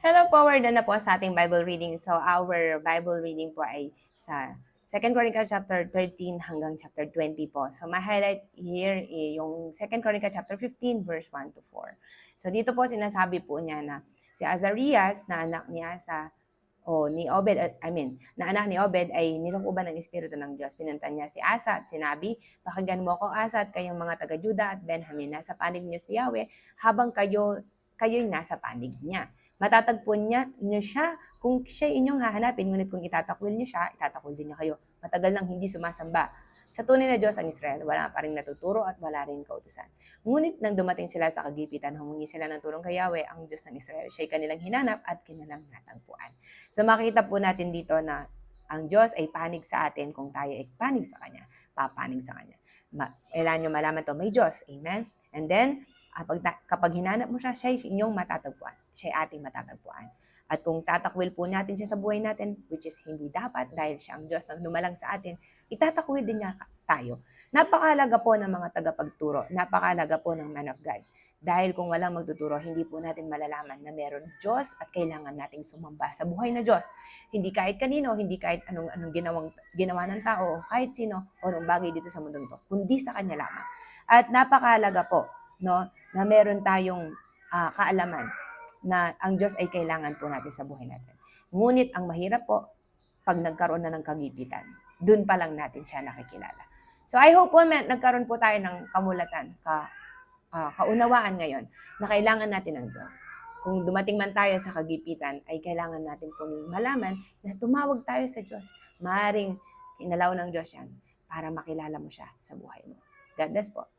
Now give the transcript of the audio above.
Hello po, we're done na po sa ating Bible reading. So our Bible reading po ay sa 2 Chronicles chapter 13 hanggang chapter 20 po. So ma-highlight here yung 2 Chronicles chapter 15 verse 1 to 4. So dito po sinasabi po niya na si Azarias na anak ni Asa ni Obed, na anak ni Obed ay nilokoban ng Espiritu ng Diyos. Pinunta niya si Asa at sinabi, pakinggan mo ako Asa at kayong mga taga-Juda at Benjamin, nasa panig niyo si Yahweh habang kayo'y nasa panig niya. Matatagpuan niyo siya kung siya inyong hahanapin, ngunit kung itatakwil niyo siya, itatakwil din niya kayo. Matagal nang hindi sumasamba sa tunay na Diyos ang Israel, wala pa rin natuturo at wala rin kautusan. Ngunit nang dumating sila sa kagipitan, humingi sila ng tulong kay Yahweh, ang Diyos ng Israel. Siya'y kanilang hinanap at kanilang natagpuan. So makita po natin dito na ang Diyos ay panig sa atin kung tayo ay panig sa Kanya, papanig sa Kanya. Kailangan nyo malaman to, may Diyos. Amen? And then, kapag hinanap mo siya, siya inyong matatagpuan. Siya ating matatagpuan. At kung tatakwil po natin siya sa buhay natin, which is hindi dapat dahil siya ang Diyos na lumalang sa atin, itatakwil din niya tayo. Napakahalaga po ng mga tagapagturo. Napakahalaga po ng man of God. Dahil kung walang magtuturo, hindi po natin malalaman na meron Diyos at kailangan nating sumamba sa buhay na Diyos. Hindi kahit kanino, hindi kahit anong ginawa ng tao, kahit sino, o anong bagay dito sa mundong to, kundi sa Kanya lamang. At napakahalaga po, no, na meron tayong kaalaman na ang Diyos ay kailangan po natin sa buhay natin. Ngunit ang mahirap po, pag nagkaroon na ng kagipitan, dun pa lang natin siya nakikilala. So I hope po nagkaroon po tayo ng kamulatan, kaunawaan ngayon na kailangan natin ng Diyos. Kung dumating man tayo sa kagipitan, ay kailangan natin pong malaman na tumawag tayo sa Diyos. Maaaring inalaw ng Diyos yan para makilala mo siya sa buhay mo. God bless po.